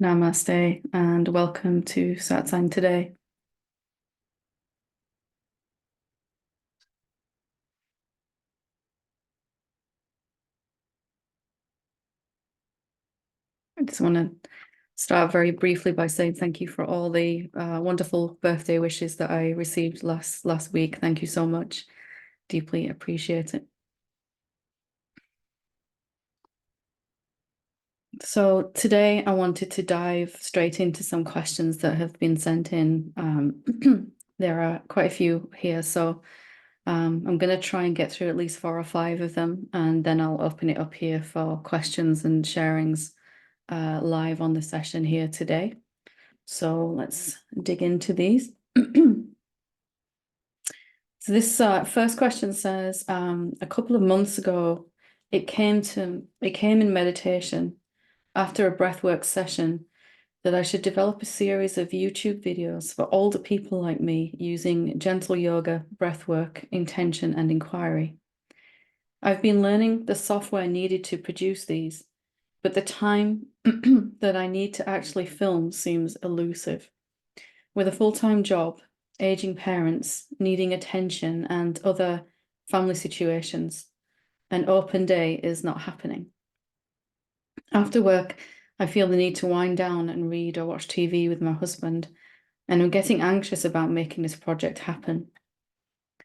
Namaste and welcome to Satsang today. I just want to start very briefly by saying thank you for all the wonderful birthday wishes that I received last week. Thank you so much. Deeply appreciate it. So today I wanted to dive straight into some questions that have been sent in. There are quite a few here, so I'm going to try and get through at least 4 or 5 of them, and then I'll open it up here for questions and sharings live on the session here today. So let's dig into these. So this first question says, a couple of months ago, it came in meditation after a breathwork session that I should develop a series of YouTube videos for older people like me using gentle yoga, breathwork, intention, and inquiry. I've been learning the software needed to produce these, but the time that I need to actually film seems elusive. With a full-time job, aging parents, needing attention, and other family situations, an open day is not happening. After work, I feel the need to wind down and read or watch TV with my husband, and I'm getting anxious about making this project happen.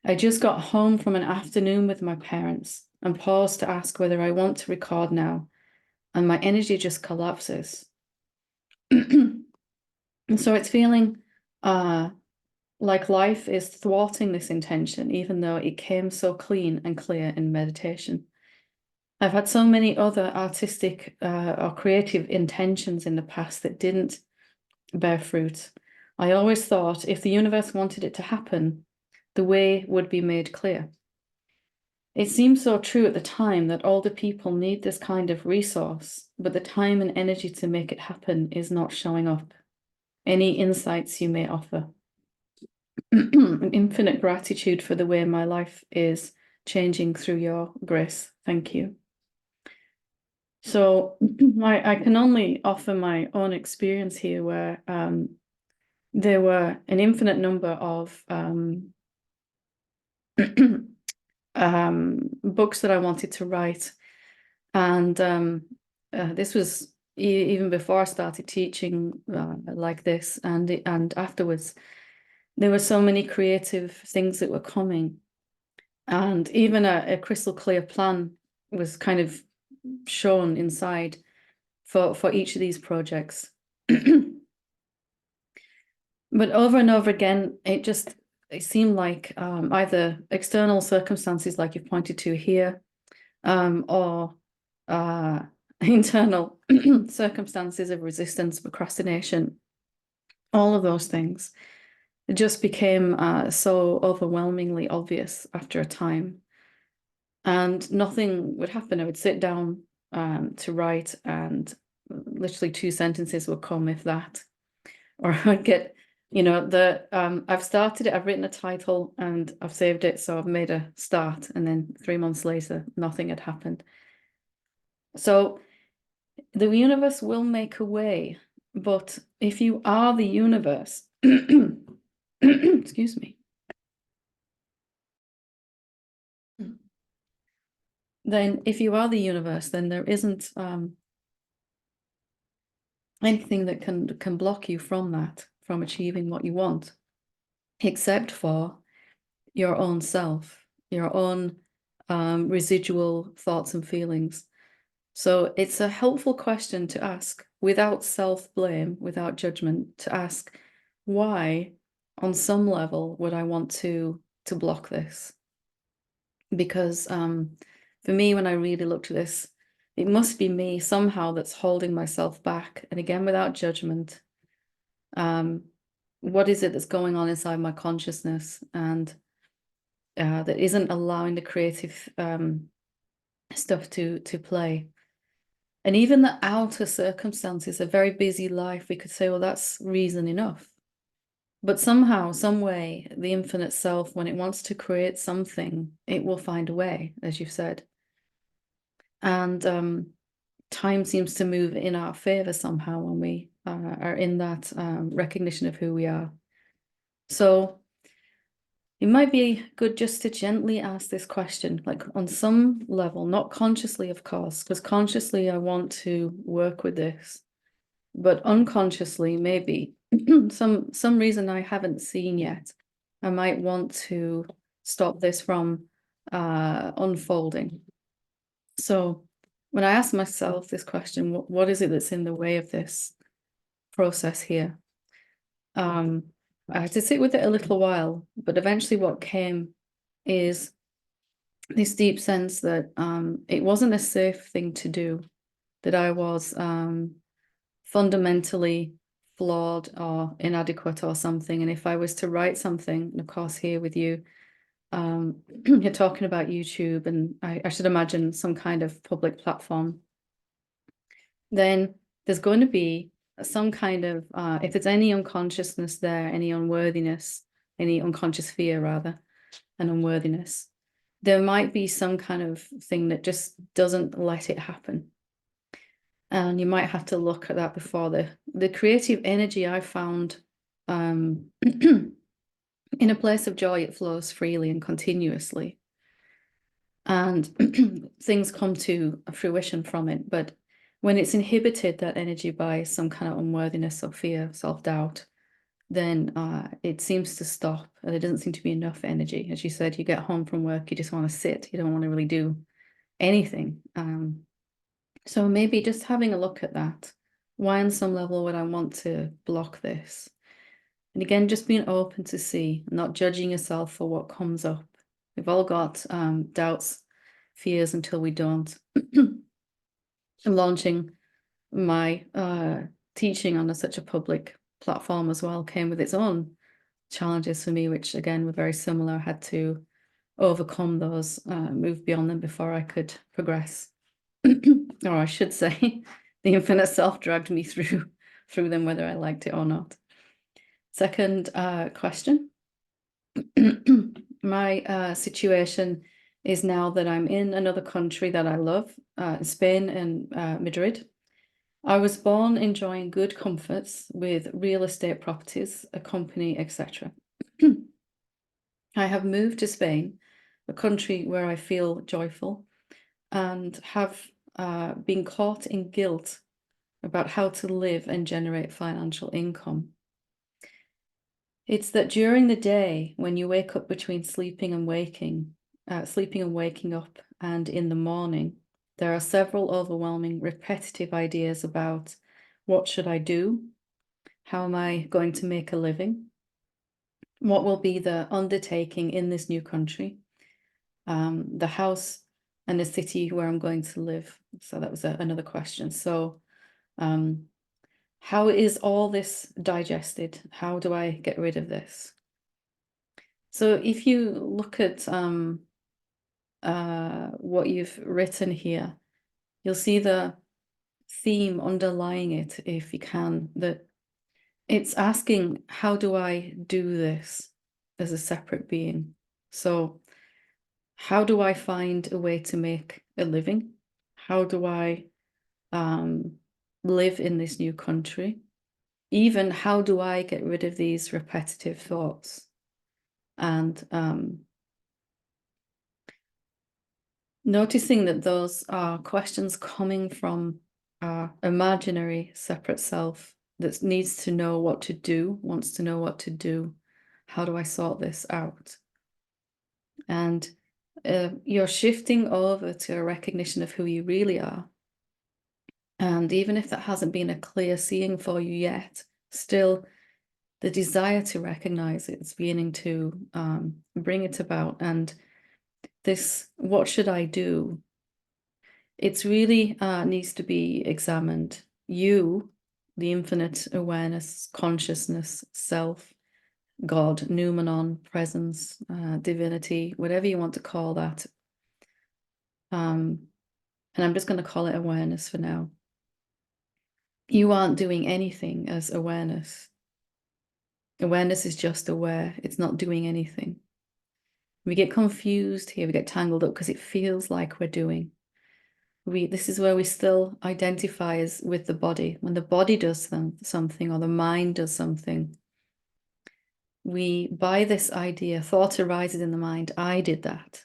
I just got home from an afternoon with my parents and paused to ask whether I want to record now, and my energy just collapses. And so it's feeling like life is thwarting this intention, even though it came so clean and clear in meditation. I've had so many other artistic or creative intentions in the past that didn't bear fruit. I always thought if the universe wanted it to happen, the way would be made clear. It seemed so true at the time that older people need this kind of resource, but the time and energy to make it happen is not showing up. Any insights you may offer? An infinite gratitude for the way my life is changing through your grace. Thank you. So I can only offer my own experience here, where there were an infinite number of books that I wanted to write, and this was even before I started teaching like this, and afterwards. There were so many creative things that were coming, and even a crystal clear plan was kind of shown inside for each of these projects. But over and over again, it seemed like either external circumstances like you've pointed to here, or internal circumstances of resistance, procrastination, all of those things. It just became so overwhelmingly obvious after a time, and nothing would happen. I would sit down to write, and literally 2 sentences would come, if that, or I'd get, I've started it, I've written a title, and I've saved it, so I've made a start, and then 3 months later, nothing had happened. So the universe will make a way, but if you are the universe, excuse me, then if you are the universe, then there isn't anything that can block you from that, from achieving what you want, except for your own self, your own residual thoughts and feelings. So it's a helpful question to ask without self-blame, without judgment, to ask, why, on some level, would I want to block this? Because for me, when I really looked at this, it must be me somehow that's holding myself back. And again, without judgment, what is it that's going on inside my consciousness, and that isn't allowing the creative stuff to play? And even the outer circumstances, a very busy life, we could say, well, that's reason enough. But somehow, some way, the infinite self, when it wants to create something, it will find a way, as you've said. And time seems to move in our favor somehow when we are in that recognition of who we are. So it might be good just to gently ask this question, like on some level, not consciously, of course, because consciously I want to work with this, but unconsciously, maybe some reason I haven't seen yet, I might want to stop this from unfolding. So when I ask myself this question, what is it that's in the way of this process here? I had to sit with it a little while, but eventually what came is this deep sense that it wasn't a safe thing to do, that I was fundamentally flawed or inadequate or something. And if I was to write something, and of course here with you, you're talking about YouTube, and I should imagine some kind of public platform, then there's going to be some kind of, if there's any unconsciousness there, any unworthiness, any unconscious fear rather, and unworthiness, there might be some kind of thing that just doesn't let it happen. And you might have to look at that before the creative energy I found in a place of joy, it flows freely and continuously. And things come to fruition from it. But when it's inhibited, that energy, by some kind of unworthiness or fear, self-doubt, then it seems to stop, and there doesn't seem to be enough energy. As you said, you get home from work, you just want to sit, you don't want to really do anything. So maybe just having a look at that. Why on some level would I want to block this? And again, just being open to see, not judging yourself for what comes up. We've all got doubts, fears until we don't. I'm launching my teaching on such a public platform as well came with its own challenges for me, which again were very similar. I had to overcome those, move beyond them before I could progress. Or I should say, the infinite self dragged me through them, whether I liked it or not. Second question. My situation is now that I'm in another country that I love, Spain and Madrid. I was born enjoying good comforts with real estate properties, a company, etc. I have moved to Spain, a country where I feel joyful, and have been caught in guilt about how to live and generate financial income. It's that during the day, when you wake up between sleeping and waking up, and in the morning, there are several overwhelming, repetitive ideas about what should I do? How am I going to make a living? What will be the undertaking in this new country? The house and the city where I'm going to live. So that was another question. So how is all this digested? How do I get rid of this? So if you look at what you've written here, you'll see the theme underlying it, if you can, that it's asking, how do I do this as a separate being? So how do I find a way to make a living? How do I live in this new country? Even how do I get rid of these repetitive thoughts? And noticing that those are questions coming from our imaginary separate self that needs to know what to do, wants to know what to do. How do I sort this out? And you're shifting over to a recognition of who you really are. And even if that hasn't been a clear seeing for you yet, still the desire to recognize it is beginning to bring it about. And this, what should I do? It's really needs to be examined. You, the infinite awareness, consciousness, self, God, noumenon, presence, divinity, whatever you want to call that. And I'm just going to call it awareness for now. You aren't doing anything as awareness. Awareness is just aware. It's not doing anything. We get confused here, we get tangled up because it feels like we're doing. This is where we still identify as with the body. When the body does something or the mind does something, we buy this idea, thought arises in the mind, I did that.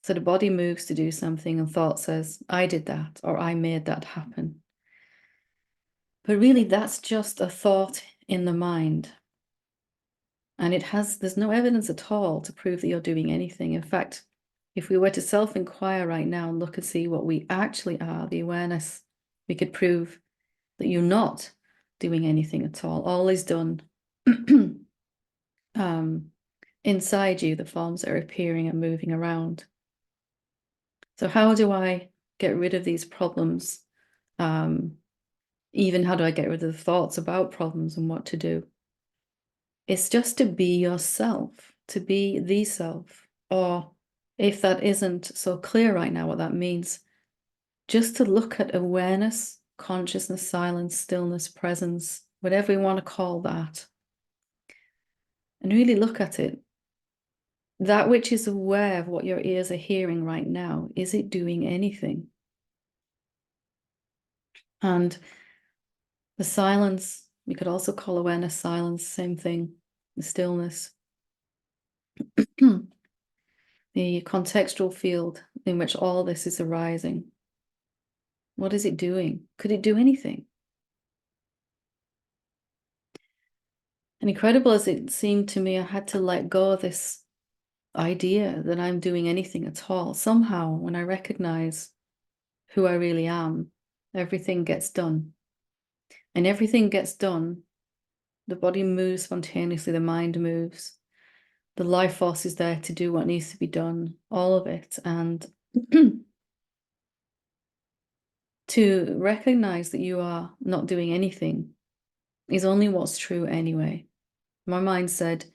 So the body moves to do something and thought says, I did that, or I made that happen. But really, that's just a thought in the mind. And there's no evidence at all to prove that you're doing anything. In fact, if we were to self-inquire right now and look and see what we actually are, the awareness, we could prove that you're not doing anything at all. All is done inside you, the forms that are appearing and moving around. So how do I get rid of these problems? Even how do I get rid of the thoughts about problems and what to do? It's just to be yourself, to be the self. Or if that isn't so clear right now what that means, just to look at awareness, consciousness, silence, stillness, presence, whatever we want to call that, and really look at it. That which is aware of what your ears are hearing right now, is it doing anything? And the silence, we could also call awareness silence, same thing, the stillness. The contextual field in which all this is arising. What is it doing? Could it do anything? And incredible as it seemed to me, I had to let go of this idea that I'm doing anything at all. Somehow, when I recognize who I really am, everything gets done. And everything gets done. The body moves spontaneously, the mind moves. The life force is there to do what needs to be done, all of it. And to recognize that you are not doing anything is only what's true anyway. My mind said,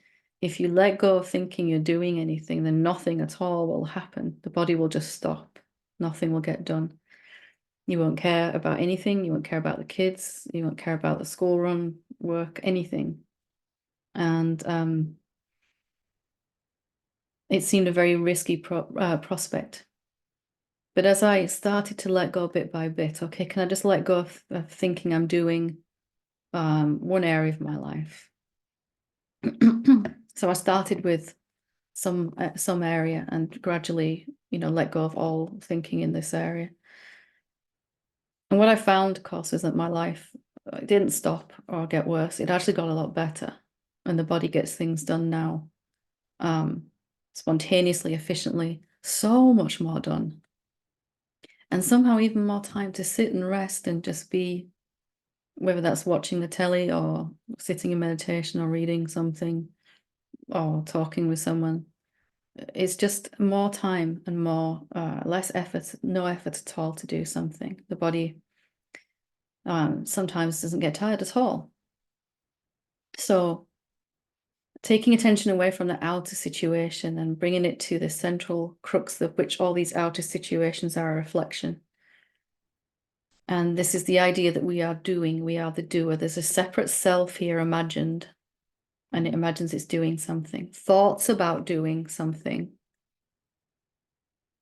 if you let go of thinking you're doing anything, then nothing at all will happen. The body will just stop. Nothing will get done. You won't care about anything. You won't care about the kids. You won't care about the school run, work, anything. And it seemed a very risky prospect. But as I started to let go bit by bit, okay, can I just let go of thinking I'm doing one area of my life? So I started with some area and gradually, let go of all thinking in this area. And what I found, of course, is that my life didn't stop or get worse. It actually got a lot better, and the body gets things done now, spontaneously, efficiently, so much more done. And somehow even more time to sit and rest and just be, whether that's watching the telly or sitting in meditation or reading something or talking with someone. It's just more time and more, less effort, no effort at all to do something. The body sometimes doesn't get tired at all. So taking attention away from the outer situation and bringing it to the central crux of which all these outer situations are a reflection. And this is the idea that we are doing, we are the doer. There's a separate self here imagined, and it imagines it's doing something. Thoughts about doing something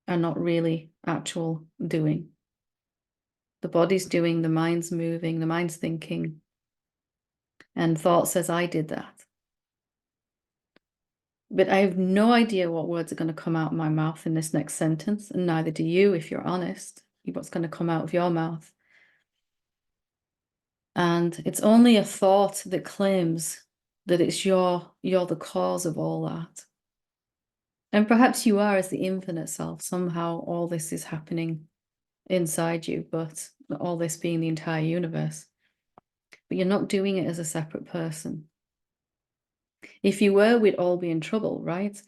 are not really actual doing. The body's doing, the mind's moving, the mind's thinking, and thought says, I did that. But I have no idea what words are going to come out of my mouth in this next sentence, and neither do you, if you're honest, what's going to come out of your mouth. And it's only a thought that claims that it's you're the cause of all that. And perhaps you are as the infinite self. Somehow all this is happening inside you, but all this being the entire universe. But you're not doing it as a separate person. If you were, we'd all be in trouble, right?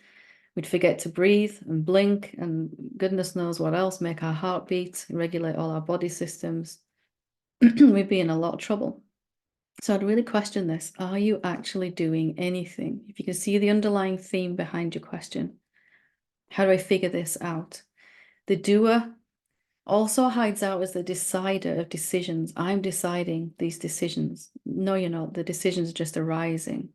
We'd forget to breathe and blink and goodness knows what else, make our heart beat, regulate all our body systems. We'd be in a lot of trouble. So I'd really question this. Are you actually doing anything? If you can see the underlying theme behind your question, how do I figure this out? The doer also hides out as the decider of decisions. I'm deciding these decisions. No, you're not. The decisions are just arising.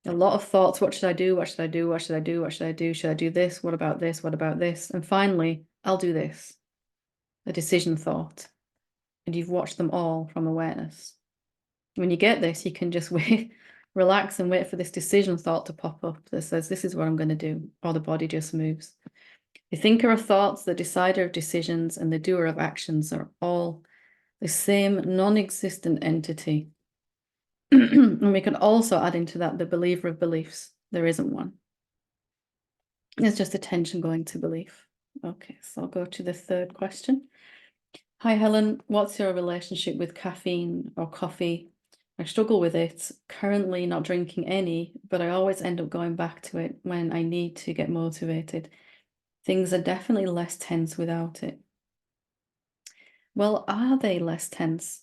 A lot of thoughts. What should I do? What should I do? What should I do? What should I do? Should I do this? What about this? What about this? And finally, I'll do this. a decision thought, and you've watched them all from awareness. When you get this, you can just wait, relax and wait for this decision thought to pop up that says, this is what I'm going to do, or the body just moves. The thinker of thoughts, the decider of decisions, and the doer of actions are all the same non-existent entity. And we can also add into that the believer of beliefs. There isn't one. It's just attention going to belief. Okay, so I'll go to the third question. Hi, Helen. What's your relationship with caffeine or coffee? I struggle with it. Currently not drinking any, but I always end up going back to it when I need to get motivated. Things are definitely less tense without it. Well, are they less tense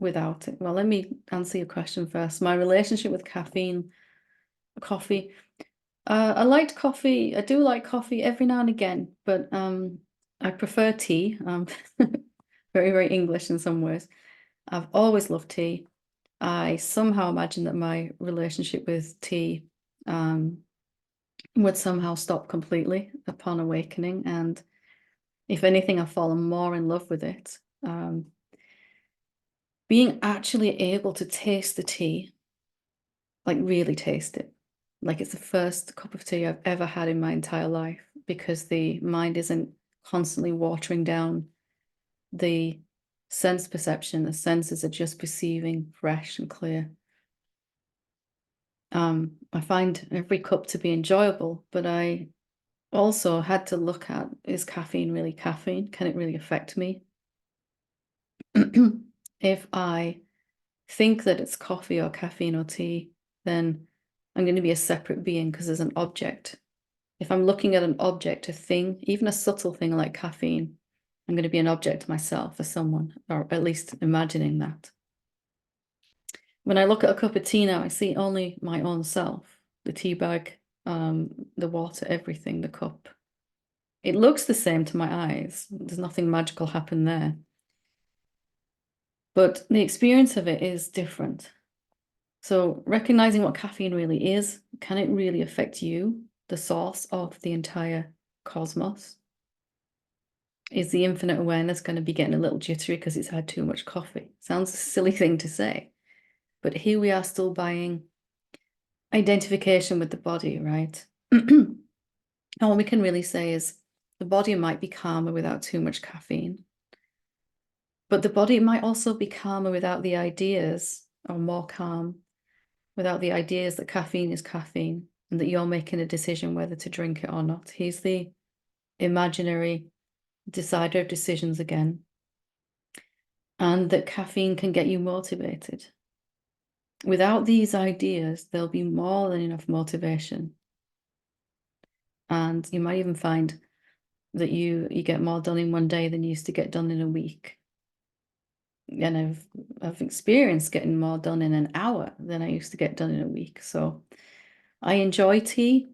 without it? Well, let me answer your question first. My relationship with caffeine, coffee. I liked coffee. I do like coffee every now and again, but I prefer tea. Very, very English in some ways. I've always loved tea. I somehow imagine that my relationship with tea would somehow stop completely upon awakening. And if anything, I've fallen more in love with it. Being actually able to taste the tea, like really taste it, like it's the first cup of tea I've ever had in my entire life, because the mind isn't constantly watering down the sense perception. The senses are just perceiving fresh and clear. I find every cup to be enjoyable, but I also had to look at, is caffeine really caffeine? Can it really affect me? If I think that it's coffee or caffeine or tea, then I'm going to be a separate being because there's an object. If I'm looking at an object, a thing, even a subtle thing like caffeine, I'm going to be an object to myself, as someone, or at least imagining that. When I look at a cup of tea now, I see only my own self, the tea bag, the water, everything, the cup. It looks the same to my eyes. There's nothing magical happen there. But the experience of it is different. So recognizing what caffeine really is, can it really affect you, the source of the entire cosmos? Is the infinite awareness going to be getting a little jittery because it's had too much coffee? Sounds a silly thing to say, but here we are still buying identification with the body, right? And what we can really say is the body might be calmer without too much caffeine, but the body might also be calmer without the ideas, or more calm without the ideas that caffeine is caffeine and that you're making a decision whether to drink it or not. He's the imaginary decider of decisions again, and that caffeine can get you motivated. Without these ideas, there'll be more than enough motivation. And you might even find that you get more done in one day than you used to get done in a week. And I've experienced getting more done in an hour than I used to get done in a week. So I enjoy tea.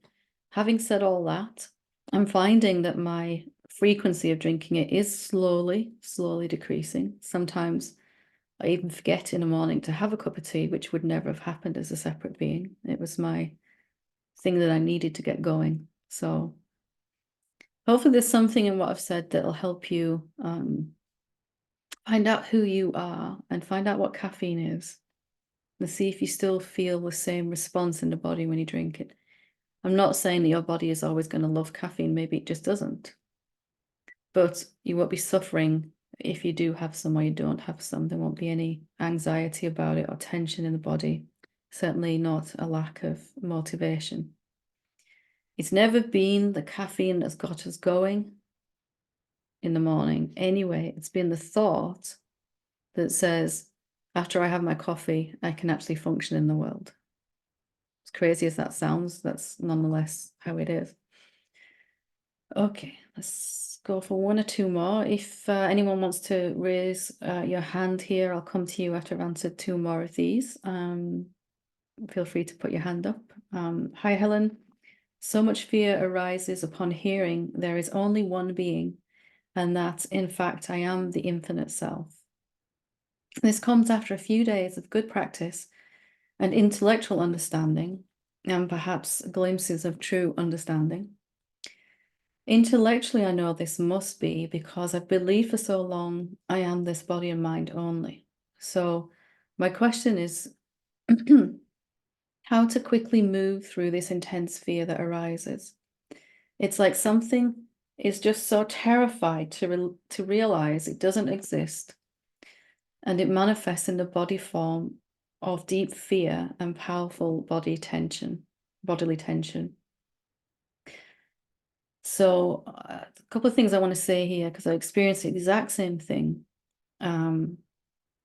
Having said all that, I'm finding that my frequency of drinking it is slowly decreasing. Sometimes I even forget in the morning to have a cup of tea, which would never have happened as a separate being. It was my thing that I needed to get going. So hopefully there's something in what I've said that'll help you find out who you are and find out what caffeine is, and see if you still feel the same response in the body when you drink it. I'm not saying that your body is always going to love caffeine. Maybe it just doesn't. But you won't be suffering if you do have some or you don't have some. There won't be any anxiety about it or tension in the body. Certainly not a lack of motivation. It's never been the caffeine that's got us going in the morning. Anyway, it's been the thought that says, after I have my coffee, I can actually function in the world. As crazy as that sounds, that's nonetheless how it is. Okay, let's go for one or two more. If anyone wants to raise your hand here, I'll come to you after I've answered two more of these. Feel free to put your hand up. Hi, Helen. So much fear arises upon hearing there is only one being, and that, in fact, I am the infinite self. This comes after a few days of good practice and intellectual understanding, and perhaps glimpses of true understanding. Intellectually, I know this must be because I've believed for so long I am this body and mind only. So my question is how to quickly move through this intense fear that arises. It's like something is just so terrified to realize it doesn't exist, and it manifests in the body form of deep fear and powerful bodily tension. So a couple of things I want to say here, because I experienced the exact same thing,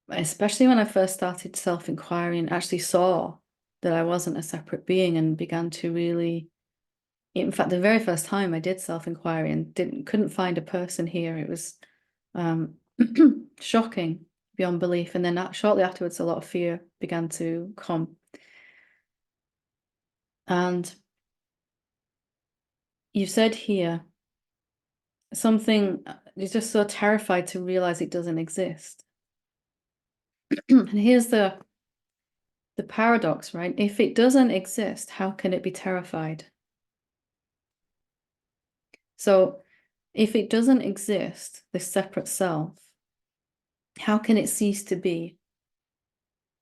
especially when I first started self-inquiry and actually saw that I wasn't a separate being and began to really, in fact, the very first time I did self-inquiry and couldn't find a person here, it was shocking beyond belief. And then shortly afterwards, a lot of fear began to come. And you've said here, something is just so terrified to realize it doesn't exist. And here's the paradox, right? If it doesn't exist, how can it be terrified? So if it doesn't exist, this separate self, how can it cease to be?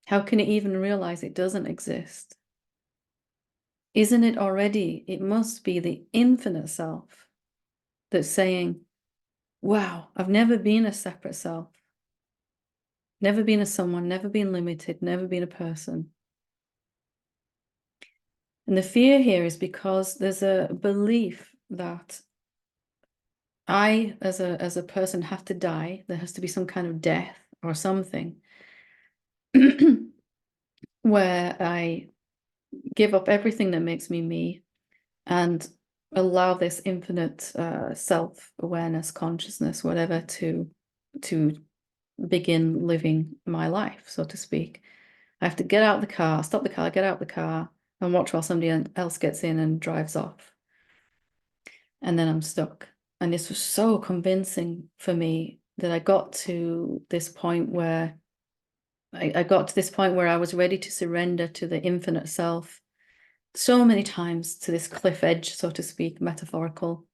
How can it even realize it doesn't exist? Isn't it already? It must be the infinite self that's saying, wow, I've never been a separate self, never been a someone, never been limited, never been a person. And the fear here is because there's a belief that I, as a person, have to die. There has to be some kind of death or something where I give up everything that makes me me and allow this infinite self-awareness, consciousness, whatever, to begin living my life, so to speak. I have to get out the car, stop the car, get out the car, and watch while somebody else gets in and drives off. And then I'm stuck. And this was so convincing for me that I got to this point where I was ready to surrender to the infinite self so many times, to this cliff edge, so to speak, metaphorical,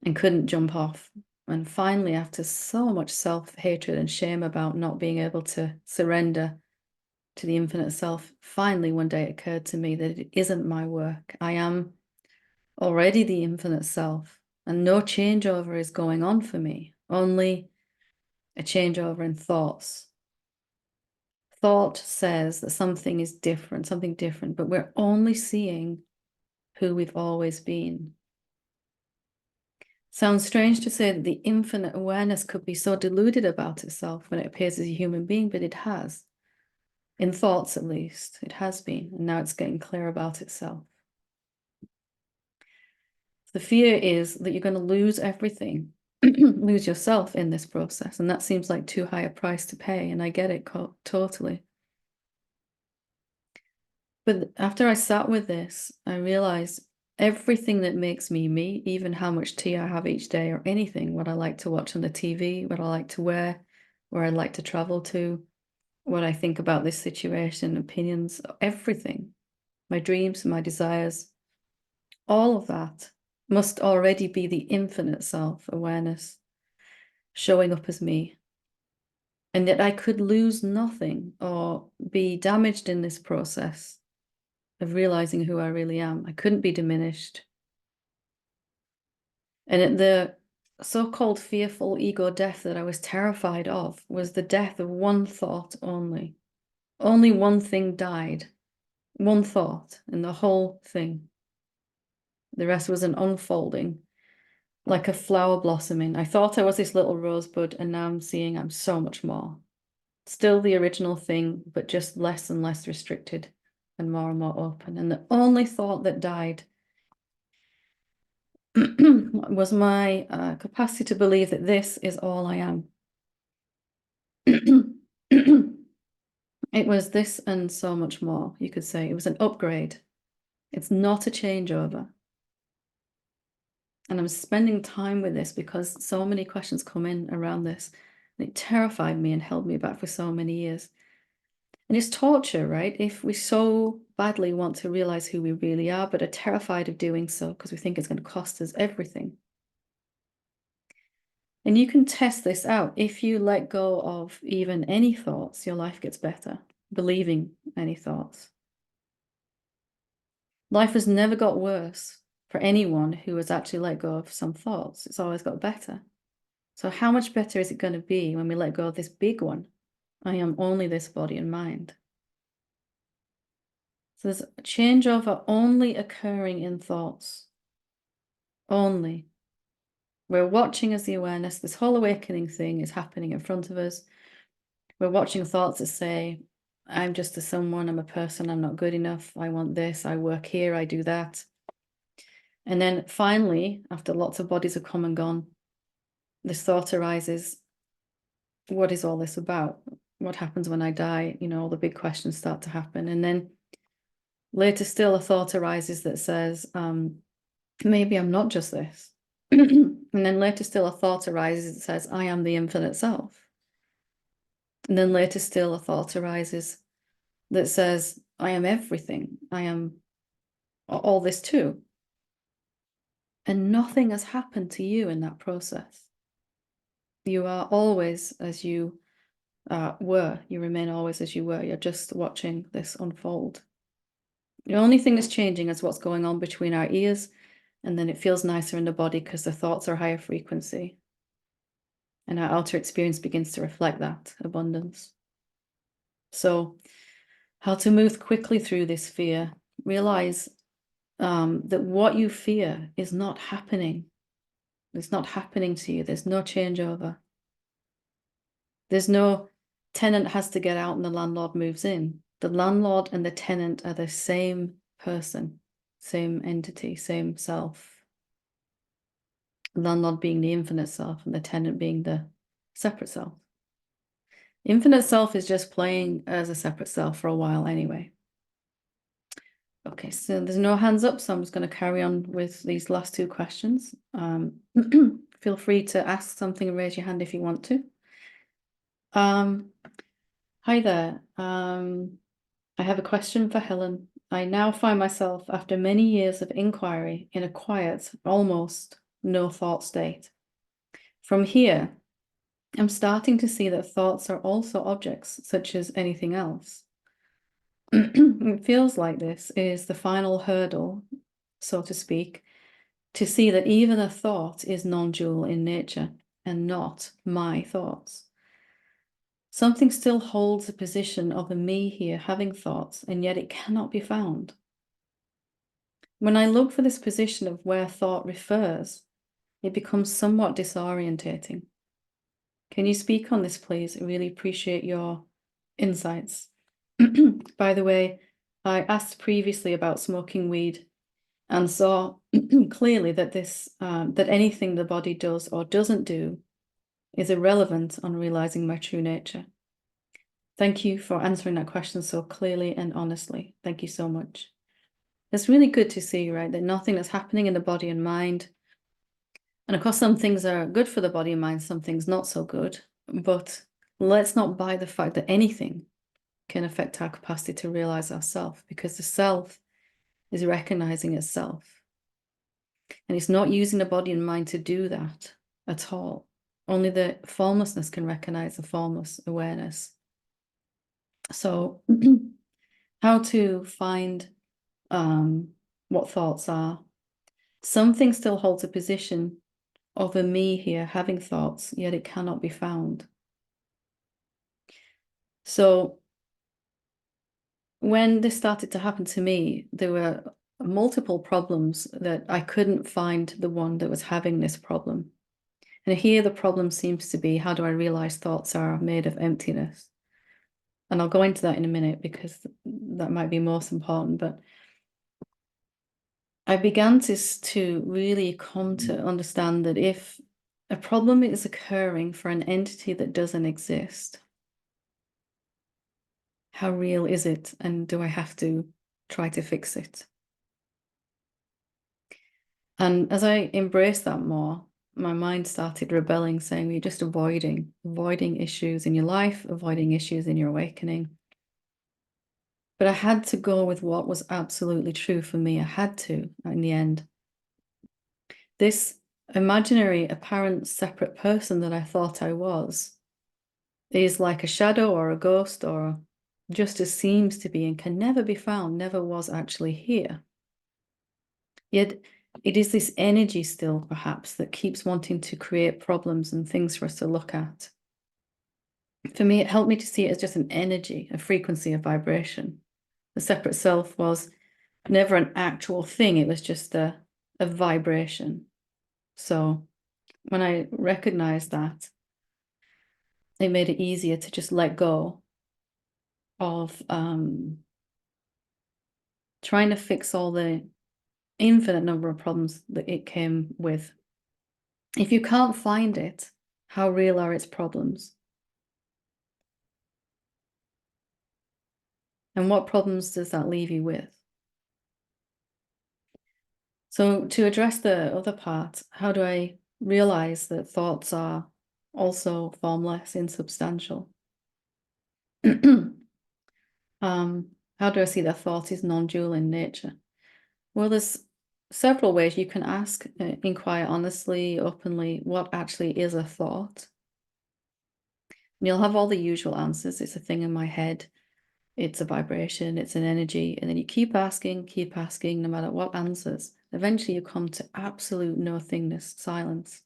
and couldn't jump off. And finally, after so much self-hatred and shame about not being able to surrender to the infinite self, finally one day it occurred to me that it isn't my work. I am already the infinite self, and no changeover is going on for me, only a changeover in thoughts. Thought says that something is different, but we're only seeing who we've always been. Sounds strange to say that the infinite awareness could be so deluded about itself when it appears as a human being, but it has. In thoughts, at least, it has been, and now it's getting clear about itself. The fear is that you're going to lose everything, lose yourself in this process, and that seems like too high a price to pay, and I get it totally. But after I sat with this, I realized everything that makes me me, even how much tea I have each day or anything, what I like to watch on the TV, what I like to wear, where I'd like to travel to, what I think about this situation, opinions, everything, my dreams, my desires, all of that must already be the infinite self-awareness showing up as me. And that I could lose nothing or be damaged in this process of realizing who I really am. I couldn't be diminished. And the so-called fearful ego death that I was terrified of was the death of one thought only. Only one thing died, one thought in the whole thing. The rest was an unfolding, like a flower blossoming. I thought I was this little rosebud, and now I'm seeing I'm so much more. Still the original thing, but just less and less restricted and more open. And the only thought that died was my capacity to believe that this is all I am. It was this and so much more, you could say. It was an upgrade. It's not a changeover. And I'm spending time with this because so many questions come in around this. And it terrified me and held me back for so many years. And it's torture, right? If we so badly want to realize who we really are, but are terrified of doing so because we think it's going to cost us everything. And you can test this out. If you let go of even any thoughts, your life gets better. Believing any thoughts. Life has never got worse for anyone who has actually let go of some thoughts. It's always got better. So how much better is it going to be when we let go of this big one? I am only this body and mind. So there's a changeover only occurring in thoughts. Only. We're watching as the awareness, this whole awakening thing is happening in front of us. We're watching thoughts that say, I'm just a someone, I'm a person, I'm not good enough, I want this, I work here, I do that. And then finally, after lots of bodies have come and gone, this thought arises, what is all this about? What happens when I die? You know, all the big questions start to happen. And then later still, a thought arises that says, maybe I'm not just this. And then later still, a thought arises that says, I am the infinite self. And then later still, a thought arises that says, I am everything. I am all this too. And nothing has happened to you in that process. You are always as you were. You remain always as you were. You're just watching this unfold. The only thing that's changing is what's going on between our ears, and then it feels nicer in the body because the thoughts are higher frequency. And our outer experience begins to reflect that abundance. So how to move quickly through this fear. Realize that what you fear is not happening. It's not happening to you. There's no changeover. There's no tenant has to get out and the landlord moves in. The landlord and the tenant are the same person, same entity, same self. The landlord being the infinite self and the tenant being the separate self. Infinite self is just playing as a separate self for a while anyway. Okay, so there's no hands up, so I'm just going to carry on with these last two questions. Feel free to ask something and raise your hand if you want to. Hi there. I have a question for Helen. I now find myself, after many years of inquiry, in a quiet, almost no thought state. From here, I'm starting to see that thoughts are also objects, such as anything else. It feels like this is the final hurdle, so to speak, to see that even a thought is non-dual in nature and not my thoughts. Something still holds a position of a me here having thoughts, and yet it cannot be found. When I look for this position of where thought refers, it becomes somewhat disorientating. Can you speak on this, please? I really appreciate your insights. By the way, I asked previously about smoking weed and saw clearly that that anything the body does or doesn't do is irrelevant on realizing my true nature. Thank you for answering that question so clearly and honestly. Thank you so much. It's really good to see, right, that nothing that's happening in the body and mind, and of course some things are good for the body and mind, some things not so good, but let's not buy the fact that anything can affect our capacity to realize ourself, because the self is recognizing itself. And it's not using the body and mind to do that at all. Only the formlessness can recognize the formless awareness. So how to find what thoughts are. Something still holds a position of a me here having thoughts, yet it cannot be found. So when this started to happen to me, there were multiple problems that I couldn't find the one that was having this problem. And here the problem seems to be, how do I realize thoughts are made of emptiness? And I'll go into that in a minute because that might be most important, but I began to really come to understand that if a problem is occurring for an entity that doesn't exist, how real is it? And do I have to try to fix it? And as I embraced that more, my mind started rebelling, saying, you're just avoiding issues in your life, avoiding issues in your awakening. But I had to go with what was absolutely true for me. I had to, in the end. This imaginary, apparent, separate person that I thought I was is like a shadow or a ghost or just as seems to be and can never be found, never was actually here. Yet it is this energy still, perhaps, that keeps wanting to create problems and things for us to look at. For me, it helped me to see it as just an energy, a frequency, a vibration. The separate self was never an actual thing, it was just a vibration. So when I recognized that, it made it easier to just let go of trying to fix all the infinite number of problems that it came with. If you can't find it, how real are its problems? And what problems does that leave you with? So to address the other part, how do I realize that thoughts are also formless, insubstantial? How do I see that thought is non-dual in nature? Well, there's several ways you can ask, inquire honestly, openly, what actually is a thought? And you'll have all the usual answers. It's a thing in my head. It's a vibration. It's an energy. And then you keep asking, no matter what answers. Eventually you come to absolute nothingness, silence.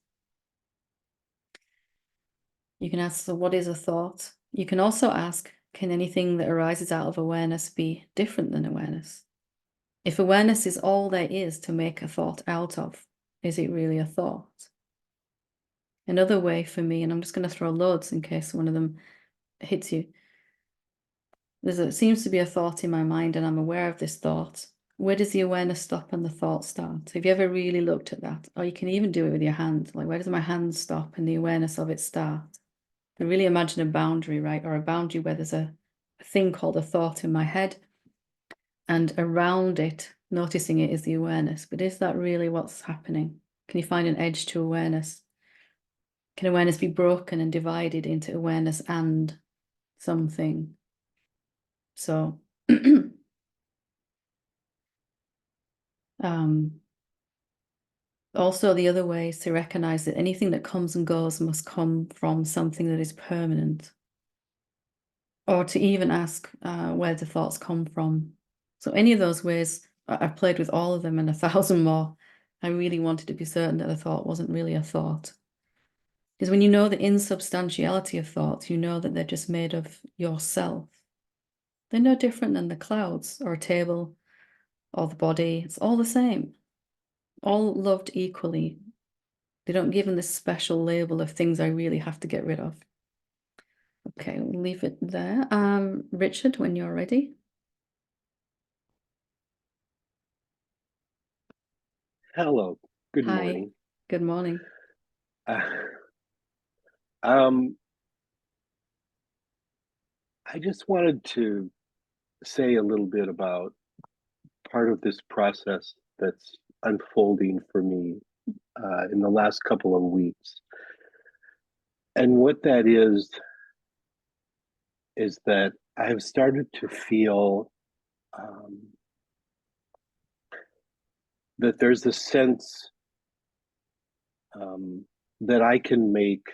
You can ask, so what is a thought? You can also ask, can anything that arises out of awareness be different than awareness? If awareness is all there is to make a thought out of, is it really a thought? Another way for me, and I'm just going to throw loads in case one of them hits you. Seems to be a thought in my mind and I'm aware of this thought. Where does the awareness stop and the thought start? Have you ever really looked at that? Or you can even do it with your hand. Like, where does my hand stop and the awareness of it start? And really imagine a boundary, right? Or a boundary where there's a thing called a thought in my head, and around it, noticing it is the awareness. But is that really what's happening? Can you find an edge to awareness? Can awareness be broken and divided into awareness and something? So also the other way is to recognize that anything that comes and goes must come from something that is permanent. Or to even ask where the thoughts come from. So any of those ways, I've played with all of them and 1,000 more. I really wanted to be certain that a thought wasn't really a thought. Because when you know the insubstantiality of thoughts, you know that they're just made of yourself. They're no different than the clouds or a table or the body. It's all the same. All loved equally. They don't give them this special label of things I really have to get rid of. Okay, we'll leave it there. Richard, when you're ready. Hello, good Hi, morning. good morning. Uh, um, I just wanted to say a little bit about part of this process that's unfolding for me in the last couple of weeks. And what that is that I have started to feel that there's a sense that I can make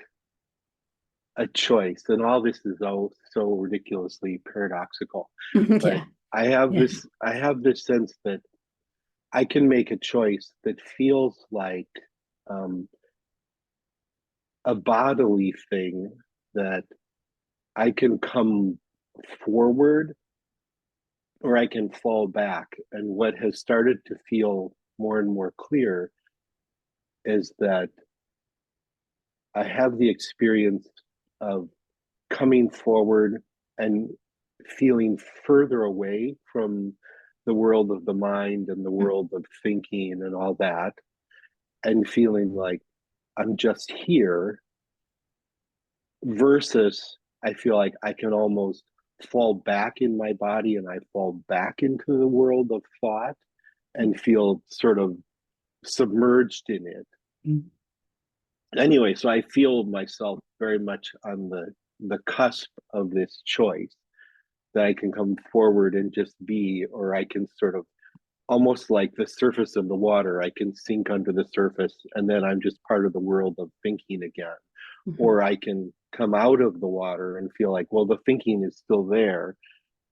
a choice, and all this is so ridiculously paradoxical. But Yeah, I have yeah. this sense that I can make a choice that feels like um, a bodily thing, that I can come forward or I can fall back. And what has started to feel more and more clear is that I have the experience of coming forward and feeling further away from the world of the mind and the world of thinking and all that, and feeling like I'm just here, versus I feel like I can almost fall back in my body and I fall back into the world of thought and feel sort of submerged in it. Mm. Anyway, so I feel myself very much on the cusp of this choice, that I can come forward and just be, or I can sort of almost like the surface of the water. I can sink under the surface and then I'm just part of the world of thinking again. Or I can come out of the water and feel like, well, the thinking is still there,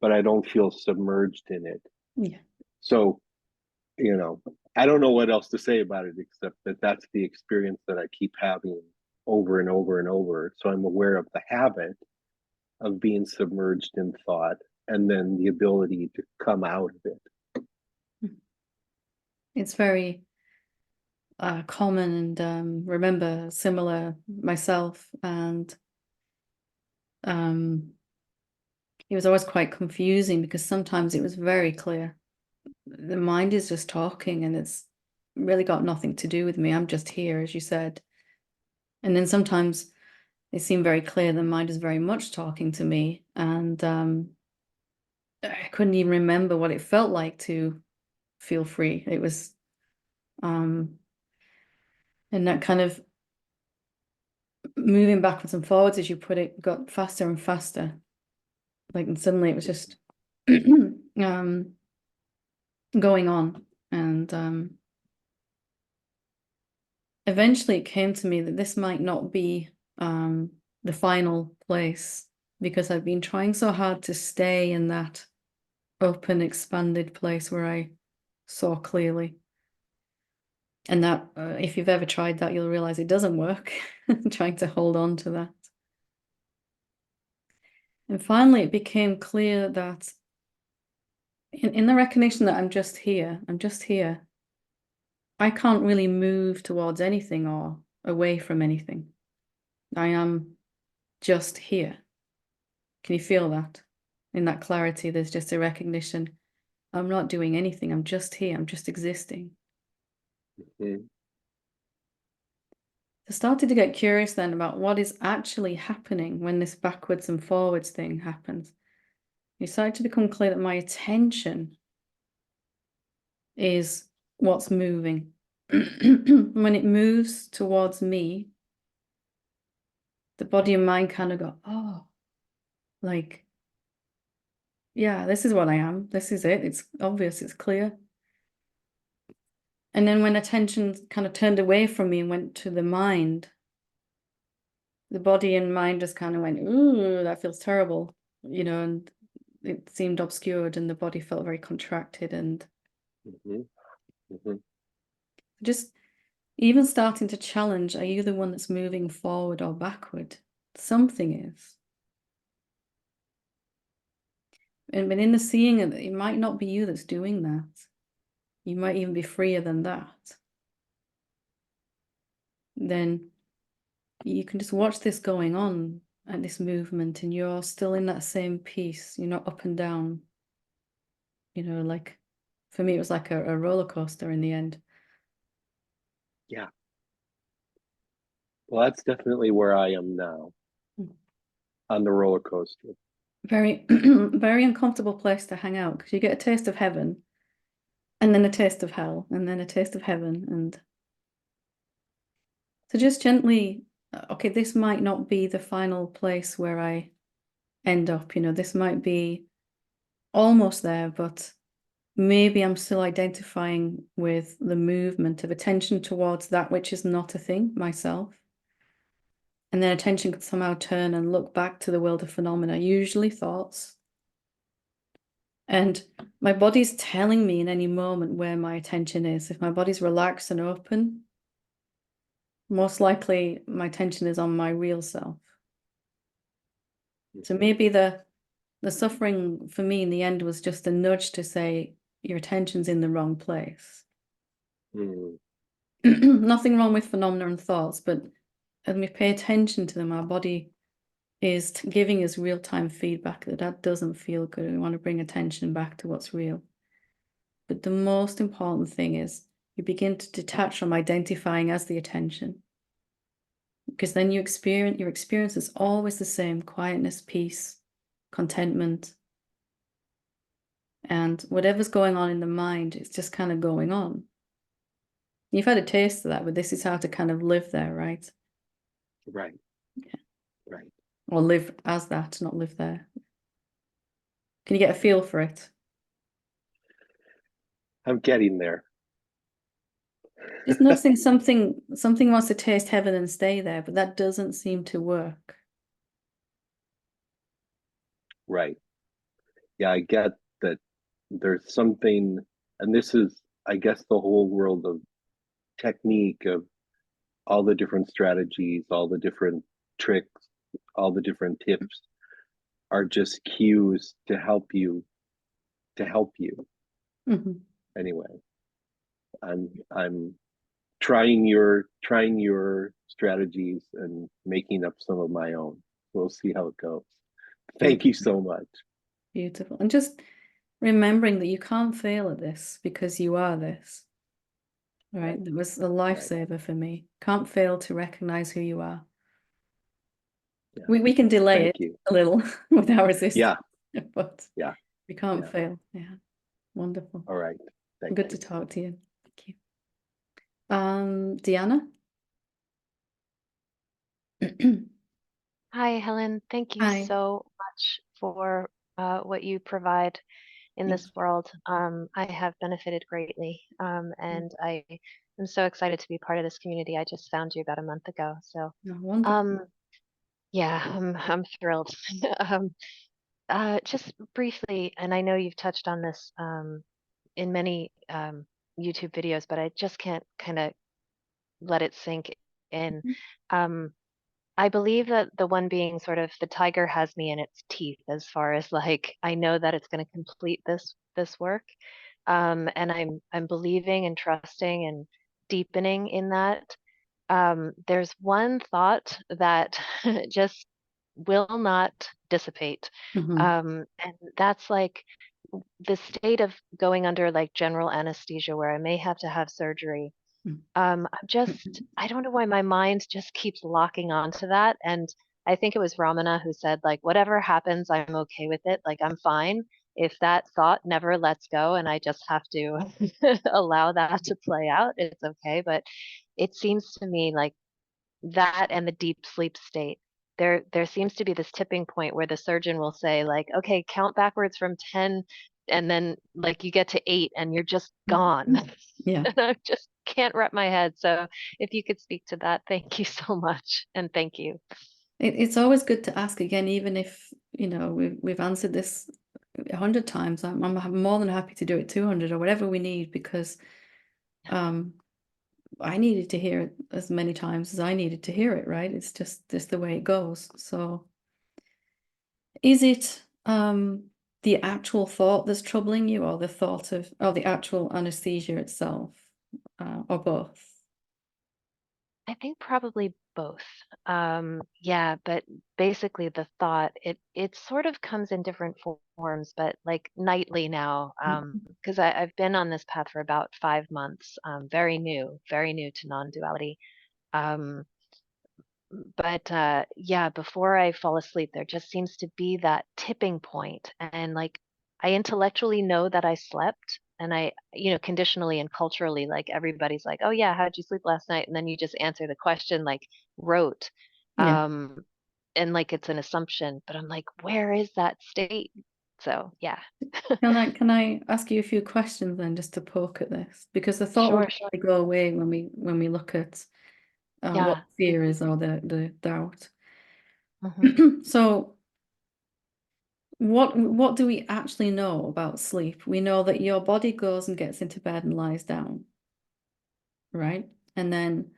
but I don't feel submerged in it. Yeah. So, I don't know what else to say about it except that that's the experience that I keep having over and over and over. So I'm aware of the habit of being submerged in thought and then the ability to come out of it. It's very common, and remember, similar myself, and it was always quite confusing because sometimes it was very clear. The mind is just talking and it's really got nothing to do with me. I'm just here, as you said. And then sometimes it seemed very clear the mind is very much talking to me, and I couldn't even remember what it felt like to feel free. It was and that kind of moving backwards and forwards, as you put it, got faster and faster. Like, and suddenly it was just going on, and eventually it came to me that this might not be the final place, because I've been trying so hard to stay in that open, expanded place where I saw clearly. And that if you've ever tried that, you'll realize it doesn't work. Trying to hold on to that. And finally it became clear that in the recognition that I'm just here, I can't really move towards anything or away from anything. I am just here. Can you feel that? In that clarity, there's just a recognition. I'm not doing anything. I'm just here. I'm just existing. Mm-hmm. I started to get curious then about what is actually happening when this backwards and forwards thing happens. It started to become clear that my attention is what's moving. When it moves towards me, the body and mind kind of go, oh, like, yeah, this is what I am. This is it. It's obvious. It's clear. And then when attention kind of turned away from me and went to the mind, the body and mind just kind of went, ooh, that feels terrible, and it seemed obscured, and the body felt very contracted, and just even starting to challenge, are you the one that's moving forward or backward? Something is. And in the seeing, it might not be you that's doing that. You might even be freer than that. Then you can just watch this going on at this movement, and you're still in that same peace. You're not up and down. Like for me, it was like a roller coaster in the end. Yeah. Well, that's definitely where I am now, on the roller coaster. Very, very uncomfortable place to hang out, because you get a taste of heaven, and then a taste of hell, and then a taste of heaven. And so just gently, okay, this might not be the final place where I end up. This might be almost there, but maybe I'm still identifying with the movement of attention towards that which is not a thing, myself. And then attention could somehow turn and look back to the world of phenomena, usually thoughts. And my body's telling me in any moment where my attention is. If my body's relaxed and open, most likely my attention is on my real self. So maybe the suffering for me in the end was just a nudge to say, your attention's in the wrong place. Nothing wrong with phenomena and thoughts, but as we pay attention to them, our body is giving us real-time feedback that doesn't feel good. We want to bring attention back to what's real. But the most important thing is you begin to detach from identifying as the attention, because then your experience is always the same: quietness, peace, contentment. And whatever's going on in the mind, it's just kind of going on. You've had a taste of that, but this is how to kind of live there, right? Right. Yeah. Right. Or live as that, not live there. Can you get a feel for it? I'm getting there. Just noticing something wants to taste heaven and stay there, but that doesn't seem to work. Right. Yeah, I get that there's something, and this is, I guess, the whole world of technique, of all the different strategies, all the different tricks, all the different tips are just cues to help you, to help you. Mhm. Anyway, I'm trying your strategies and making up some of my own. We'll see how it goes. Thank you so much. Beautiful. And just remembering that you can't fail at this because you are this, right? Right, That was a right. lifesaver for me. Can't fail to recognize who you are. Yeah. We can delay Thank it you. a little with our resistance, Yeah, but yeah, we can't yeah. fail. Yeah, wonderful. All right. Thank Good to you. talk to you. Thank you. Deanna? Hi, Helen. Thank you Hi. so much for what you provide in Thank this world. I have benefited greatly, you. and I am so excited to be part of this community. I just found you about a month ago, so Oh, wonderful. um, yeah, I'm thrilled. Um, just briefly, and I know you've touched on this in many YouTube videos, but I just can't kind of let it sink in. Mhm. Um, I believe that the one being sort of the tiger has me in its teeth as far as like I know that it's going to complete this work, and I'm believing and trusting and deepening in that. There's one thought that just will not dissipate, Mhm. and that's like the state of going under like general anesthesia where I may have to have surgery. Mhm. I don't know why my mind just keeps locking onto that. And I think it was Ramana who said, like, whatever happens, I'm okay with it. Like, I'm fine if that thought never lets go and I just have to allow that to play out. It's okay. But it seems to me like that and the deep sleep state. There seems to be this tipping point where the surgeon will say, like, okay, count backwards from 10, and then like you get to 8 and you're just gone. Yeah. And I just can't wrap my head. So if you could speak to that, thank you so much. And thank you. It's always good to ask again, even if, we've answered this 100 times. I'm more than happy to do it 200 or whatever we need, because um, I needed to hear it as many times as I needed to hear it, right? It's just the way it goes. So is it the actual thought that's troubling you, or the thought of, or the actual anesthesia itself, or both? I think probably both. Yeah, but basically the thought, it sort of comes in different forms, but like nightly now, Mhm. because I've been on this path for about 5 months, very new to non-duality. Um, but yeah, before I fall asleep, there just seems to be that tipping point, and like I intellectually know that I slept, and conditionally and culturally, like everybody's like, "Oh yeah, how'd you sleep last night?" And then you just answer the question like rote, Yeah. um, and like it's an assumption. But I'm like, where is that state? So yeah, Can I ask you a few questions then, just to poke at this? Because the thought will sure, sure, definitely go away when we look at what yeah. fear is, or the doubt. Hmm. So what do we actually know about sleep? We know that your body goes and gets into bed and lies down, right? And then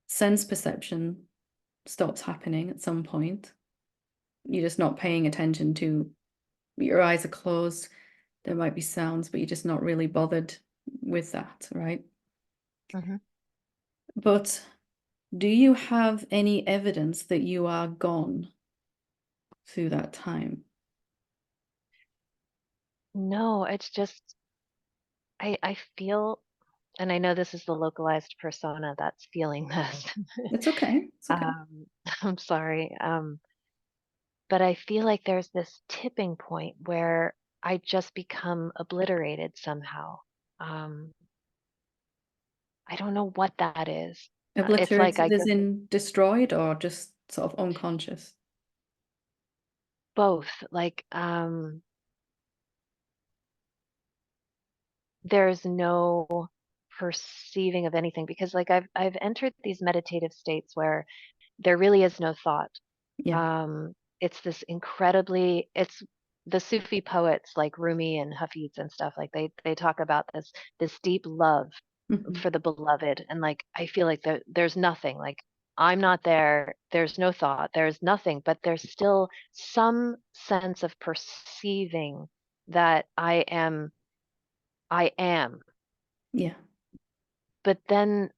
sense perception stops happening at some point. You're just not paying attention to, your eyes are closed, there might be sounds, but you're just not really bothered with that, right? Hmm. But do you have any evidence that you are gone through that time? No, it's just I feel, and I know this is the localized persona that's feeling this. It's okay. It's okay. um, I'm sorry. But I feel like there's this tipping point where I just become obliterated somehow. Um, I don't know what that is. It's like I Obliterated as just in destroyed, or just sort of unconscious? both. Like there's no perceiving of anything, because like I've entered these meditative states where there really is no thought. Yeah. It's this incredibly, it's the Sufi poets like Rumi and Hafiz and stuff, like they talk about this deep love Mhm. for the beloved, and like I feel like there's nothing, like I'm not there, there's no thought, there's nothing, but there's still some sense of perceiving that I am. Yeah. But then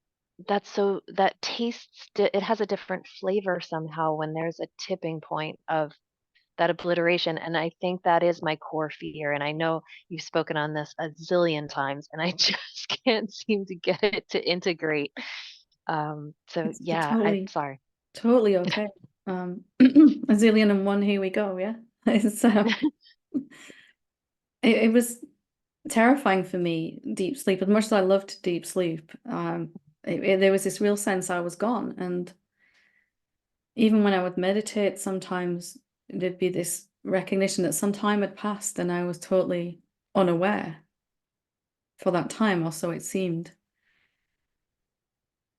that tastes it has a different flavor somehow when there's a tipping point of that obliteration, and I think that is my core fear, and I know you've spoken on this a zillion times, and I just can't seem to get it to integrate. So It's yeah, I'm totally, sorry. totally okay. A zillion and one, here we go. Yeah. It's it was terrifying for me, deep sleep. As much as I loved deep sleep, there was this real sense I was gone. And even when I would meditate, sometimes there'd be this recognition that some time had passed and I was totally unaware for that time, or so it seemed.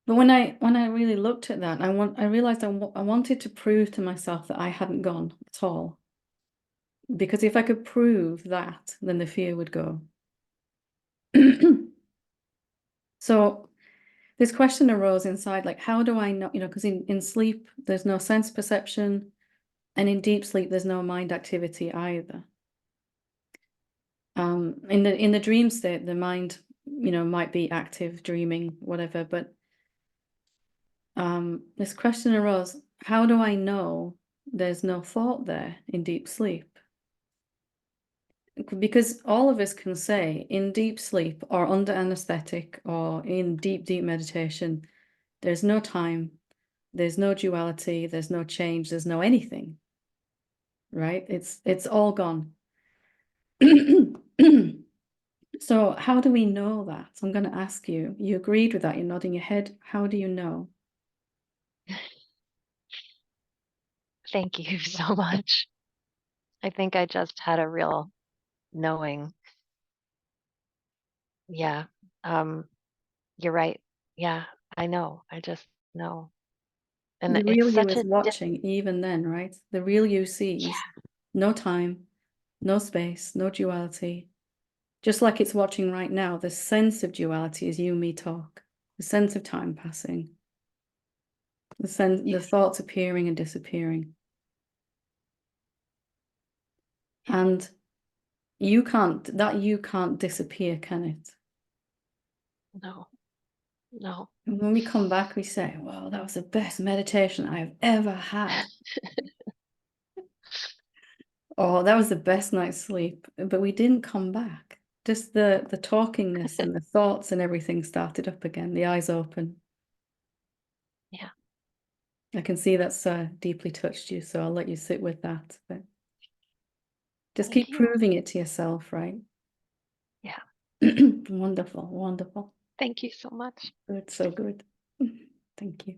But when I really looked at that, I realized I wanted to prove to myself that I hadn't gone at all. Because if I could prove that, then the fear would go. So this question arose inside, like, how do I know, because in sleep, there's no sense perception, and in deep sleep, there's no mind activity either. In the dream state, the mind, might be active, dreaming, whatever, but this question arose, how do I know there's no thought there in deep sleep? Because all of us can say in deep sleep or under anesthetic or in deep, deep meditation, there's no time, there's no duality, there's no change, there's no anything, right? It's all gone. So how do we know that? I'm going to ask you. You agreed with that. You're nodding your head. How do you know? Thank you so much. I think I just had a real knowing. Yeah. Um, you're right. Yeah, I know. I just know. And The real it's you such is a watching even then, right? The real you yeah, sees no time, no space, no duality. Just like it's watching right now, the sense of duality is you and me talk, the sense of time passing, the thoughts appearing and disappearing. And you can't disappear, can it? no, no. And when we come back, we say, well, that was the best meditation I've ever had. Oh, that was the best night's sleep. But we didn't come back. Just the talkingness and the thoughts and everything started up again, the eyes open. Yeah. I can see that's deeply touched you, so I'll let you sit with that. But just Thank keep you. proving it to yourself, right? Yeah. Wonderful, wonderful. Thank you so much. Good, so good. Thank you.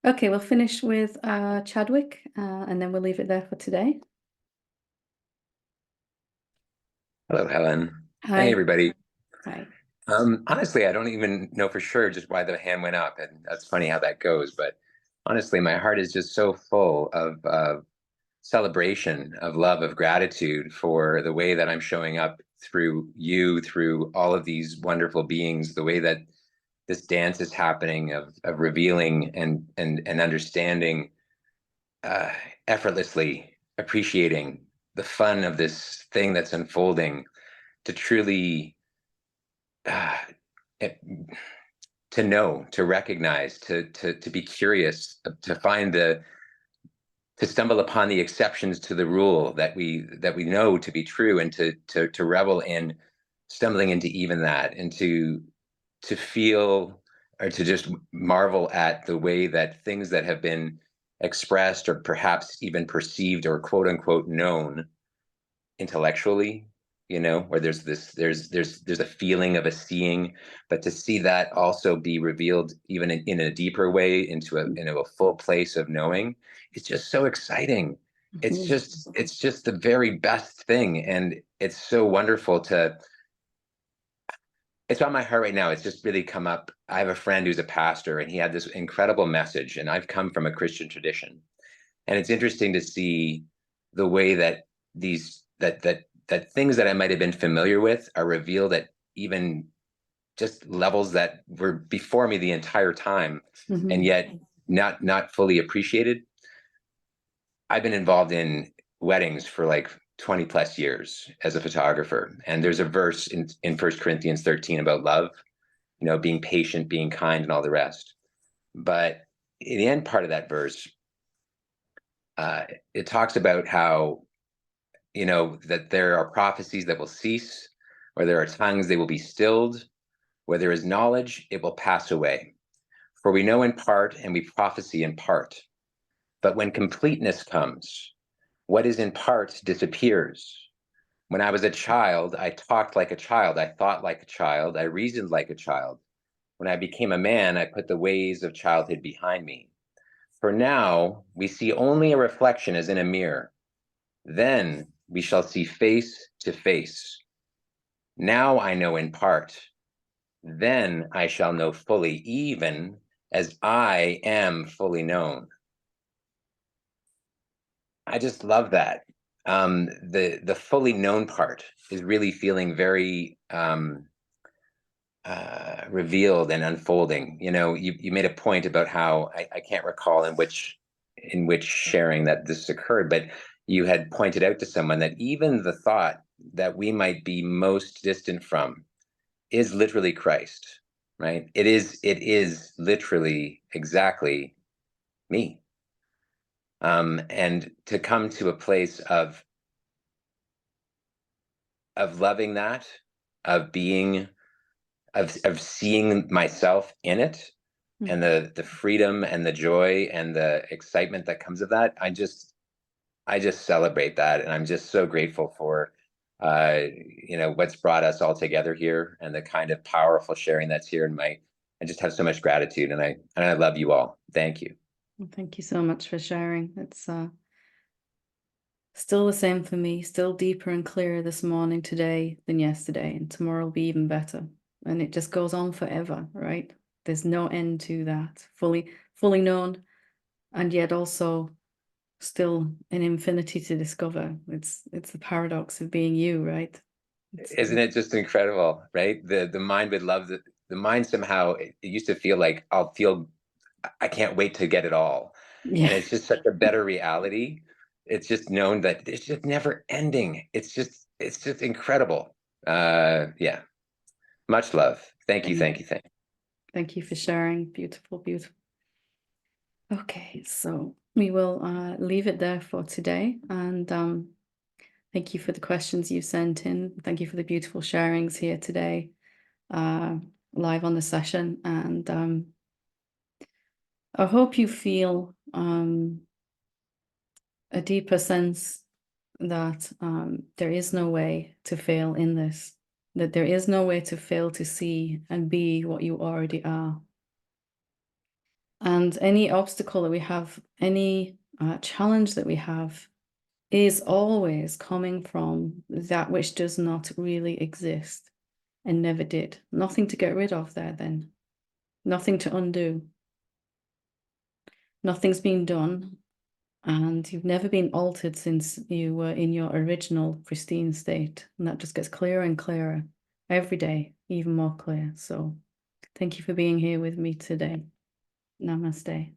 Okay, we'll finish with Chadwick, and then we'll leave it there for today. Hello, Helen. Hi. Hey, everybody. Hi. Honestly, I don't even know for sure just why the hand went up, and that's funny how that goes. But honestly, my heart is just so full of celebration, of love, of gratitude for the way that I'm showing up through you, through all of these wonderful beings, the way that this dance is happening of revealing and understanding effortlessly, appreciating the fun of this thing that's unfolding to truly uh, to know, to recognize, to be curious, to find to stumble upon the exceptions to the rule that we know to be true, and to revel in stumbling into even that, and to feel or to just marvel at the way that things that have been expressed or perhaps even perceived or quote unquote known intellectually, where there's a feeling of a seeing, but to see that also be revealed even in a deeper way into a full place of knowing, it's just so exciting. It's just the very best thing, and it's so wonderful to it's on my heart right now. It's just really come up. I have a friend who's a pastor, and he had this incredible message, and I've come from a Christian tradition. And it's interesting to see the way that that things that I might have been familiar with are revealed at even just levels that were before me the entire time, and yet not fully appreciated. I've been involved in weddings for like 20 plus years as a photographer. And there's a verse in 1 Corinthians 13 about love, being patient, being kind, and all the rest. But in the end part of that verse, it talks about how, that there are prophecies that will cease, or there are tongues, they will be stilled. Where there is knowledge, it will pass away. For we know in part and we prophesy in part. But when completeness comes, what is in part disappears. When I was a child, I talked like a child. I thought like a child. I reasoned like a child. When I became a man, I put the ways of childhood behind me. For now, we see only a reflection as in a mirror. Then we shall see face to face. Now I know in part. Then I shall know fully, even as I am fully known. I just love that. The fully known part is really feeling very revealed and unfolding. You made a point about how I can't recall in which sharing that this occurred, but you had pointed out to someone that even the thought that we might be most distant from is literally Christ, right? It is literally exactly me. And to come to a place of loving that, of being, of seeing myself in it, and the freedom and the joy and the excitement that comes of that, I just celebrate that, and I'm just so grateful for what's brought us all together here, and the kind of powerful sharing that's here. And I just have so much gratitude, and I love you all. Thank you. Well, thank you so much for sharing. It's still the same for me, still deeper and clearer this morning, today, than yesterday, and tomorrow will be even better. And it just goes on forever, right? There's no end to that. Fully known, and yet also still an infinity to discover. It's the paradox of being you, right? Isn't it just incredible, right? The mind would love the mind somehow. It used to feel like I can't wait to get it all. Yeah. And it's just such a better reality. It's just known that it's just never ending. It's just incredible. Yeah. Much love. Thank you. Thank you. Thank you. Thank you for sharing. Beautiful, beautiful. Okay, so we will leave it there for today. And thank you for the questions you sent in. Thank you for the beautiful sharings here today, live on the session. And I hope you feel a deeper sense that there is no way to fail in this, that there is no way to fail to see and be what you already are. And any obstacle that we have, any challenge that we have, is always coming from that which does not really exist and never did. Nothing to get rid of there then. Nothing to undo. Nothing's been done, and you've never been altered since you were in your original pristine state. And that just gets clearer and clearer every day, even more clear. So thank you for being here with me today. Namaste.